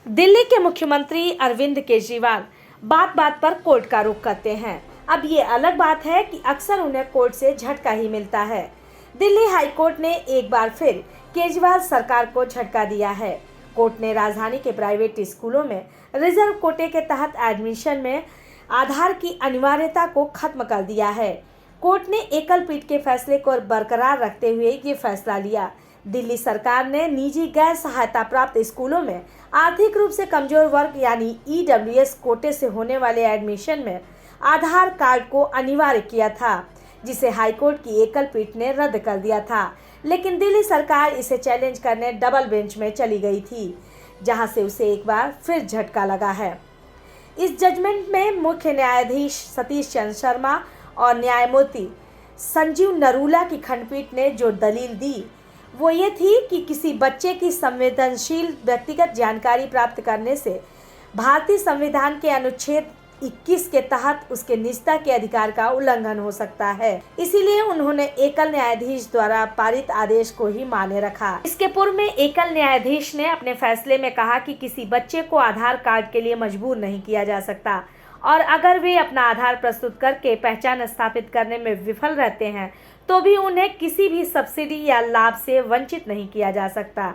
दिल्ली के मुख्यमंत्री अरविंद केजरीवाल बात बात पर कोर्ट का रुख करते हैं। अब ये अलग बात है कि अक्सर उन्हें कोर्ट से झटका ही मिलता है। दिल्ली हाई कोर्ट ने एक बार फिर केजरीवाल सरकार को झटका दिया है। कोर्ट ने राजधानी के प्राइवेट स्कूलों में रिजर्व कोटे के तहत एडमिशन में आधार की अनिवार्यता को खत्म कर दिया है। कोर्ट ने एकल पीठ के फैसले को बरकरार रखते हुए ये फैसला लिया। दिल्ली सरकार ने निजी गैर सहायता प्राप्त स्कूलों में आर्थिक रूप से कमजोर वर्ग यानी ईडब्ल्यूएस कोटे से होने वाले एडमिशन में आधार कार्ड को अनिवार्य किया था, जिसे हाईकोर्ट की एकल पीठ ने रद्द कर दिया था। लेकिन दिल्ली सरकार इसे चैलेंज करने डबल बेंच में चली गई थी, जहां से उसे एक बार फिर झटका लगा है। इस जजमेंट में मुख्य न्यायाधीश सतीश चंद्र शर्मा और न्यायमूर्ति संजीव नरूला की खंडपीठ ने जो दलील दी वो ये थी कि किसी बच्चे की संवेदनशील व्यक्तिगत जानकारी प्राप्त करने से भारतीय संविधान के अनुच्छेद 21 के तहत उसके निजता के अधिकार का उल्लंघन हो सकता है। इसीलिए उन्होंने एकल न्यायाधीश द्वारा पारित आदेश को ही मान्य रखा। इसके पूर्व में एकल न्यायाधीश ने अपने फैसले में कहा कि किसी बच्चे को आधार कार्ड के लिए मजबूर नहीं किया जा सकता और अगर वे अपना आधार प्रस्तुत करके पहचान स्थापित करने में विफल रहते हैं तो भी उन्हें किसी भी सब्सिडी या लाभ से वंचित नहीं किया जा सकता।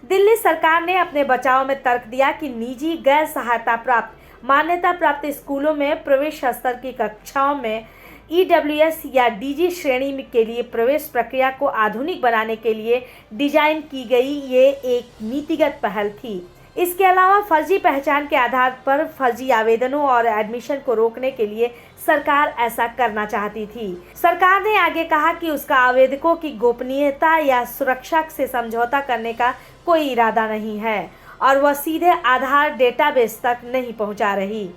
दिल्ली सरकार ने अपने बचाव में तर्क दिया कि निजी गैर सहायता प्राप्त मान्यता प्राप्त स्कूलों में प्रवेश स्तर की कक्षाओं में ईडब्ल्यूएस या डीजी श्रेणी के लिए प्रवेश प्रक्रिया को आधुनिक बनाने के लिए डिजाइन की गई ये एक नीतिगत पहल थी। इसके अलावा फर्जी पहचान के आधार पर फर्जी आवेदनों और एडमिशन को रोकने के लिए सरकार ऐसा करना चाहती थी। सरकार ने आगे कहा कि उसका आवेदकों की गोपनीयता या सुरक्षा से समझौता करने का कोई इरादा नहीं है और वह सीधे आधार डेटाबेस तक नहीं पहुंचा रही।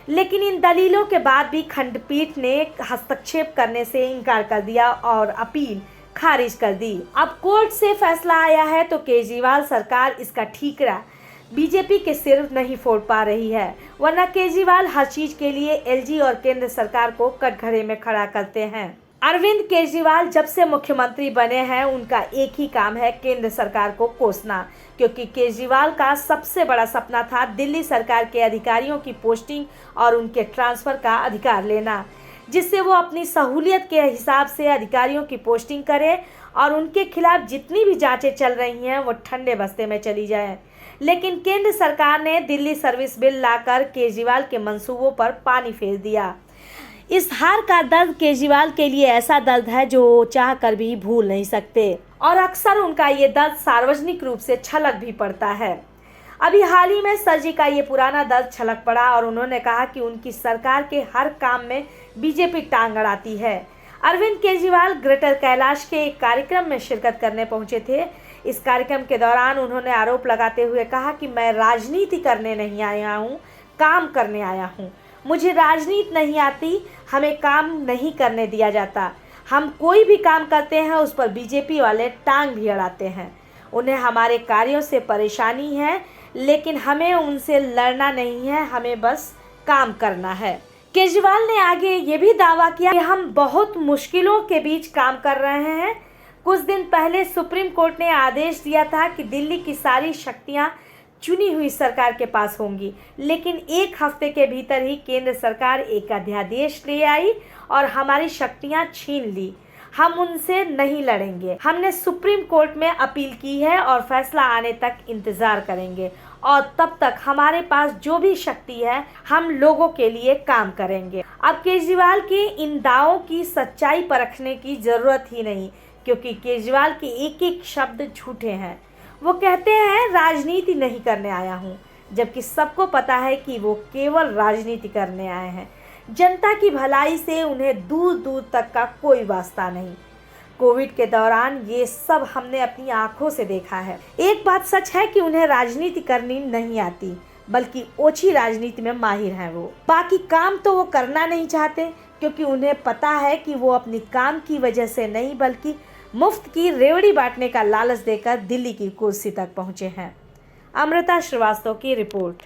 लेकिन इन दलीलों के बाद भी खंडपीठ ने हस्तक्षेप करने से इनकार कर दिया और अपील खारिज कर दी। अब कोर्ट से फैसला आया है तो केजरीवाल सरकार इसका ठीकरा बीजेपी के सिर नहीं फोड़ पा रही है, वरना केजरीवाल हर चीज के लिए एलजी और केंद्र सरकार को कटघरे में खड़ा करते हैं। अरविंद केजरीवाल जब से मुख्यमंत्री बने हैं उनका एक ही काम है केंद्र सरकार को कोसना, क्योंकि केजरीवाल का सबसे बड़ा सपना था दिल्ली सरकार के अधिकारियों की पोस्टिंग और उनके ट्रांसफर का अधिकार लेना, जिससे वो अपनी सहूलियत के हिसाब से अधिकारियों की पोस्टिंग करे और उनके खिलाफ जितनी भी जांचें चल रही हैं वो ठंडे बस्ते में चली जाए। लेकिन केंद्र सरकार ने दिल्ली सर्विस बिल लाकर केजरीवाल के मंसूबों पर पानी फेर दिया। इस हार का दर्द केजरीवाल के लिए ऐसा दर्द है जो चाह कर भी भूल नहीं सकते और अक्सर उनका ये दर्द सार्वजनिक रूप से छलक भी पड़ता है। अभी हाल ही में सर जी का ये पुराना दर्द छलक पड़ा और उन्होंने कहा कि उनकी सरकार के हर काम में बीजेपी टांग अड़ाती है। अरविंद केजरीवाल ग्रेटर कैलाश के एक कार्यक्रम में शिरकत करने पहुंचे थे। इस कार्यक्रम के दौरान उन्होंने आरोप लगाते हुए कहा कि मैं राजनीति करने नहीं आया हूं, काम करने आया हूं। मुझे राजनीति नहीं आती, हमें काम नहीं करने दिया जाता। हम कोई भी काम करते हैं उस पर बीजेपी वाले टांग भी अड़ाते हैं। उन्हें हमारे कार्यों से परेशानी है, लेकिन हमें उनसे लड़ना नहीं है, हमें बस काम करना है। केजरीवाल ने आगे ये भी दावा किया कि हम बहुत मुश्किलों के बीच काम कर रहे हैं। कुछ दिन पहले सुप्रीम कोर्ट ने आदेश दिया था कि दिल्ली की सारी शक्तियां चुनी हुई सरकार के पास होंगी, लेकिन एक हफ्ते के भीतर ही केंद्र सरकार एक अध्यादेश ले आई और हमारी शक्तियां छीन ली। हम उनसे नहीं लड़ेंगे। हमने सुप्रीम कोर्ट में अपील की है और फैसला आने तक इंतजार करेंगे और तब तक हमारे पास जो भी शक्ति है हम लोगों के लिए काम करेंगे। अब केजरीवाल के इन दावों की सच्चाई परखने की जरूरत ही नहीं, क्योंकि केजरीवाल के एक एक शब्द झूठे हैं। वो कहते हैं राजनीति नहीं करने आया हूँ, जबकि सबको पता है कि वो केवल राजनीति करने आए हैं। जनता की भलाई से उन्हें दूर दूर तक का कोई वास्ता नहीं। कोविड के दौरान ये सब हमने अपनी आंखों से देखा है। एक बात सच है कि उन्हें राजनीति करनी नहीं आती, बल्कि ओछी राजनीति में माहिर हैं वो। बाकी काम तो वो करना नहीं चाहते, क्योंकि उन्हें पता है कि वो अपनी काम की वजह से नहीं बल्कि मुफ्त की रेवड़ी बांटने का लालच देकर दिल्ली की कुर्सी तक पहुंचे हैं। अमृता श्रीवास्तव की रिपोर्ट।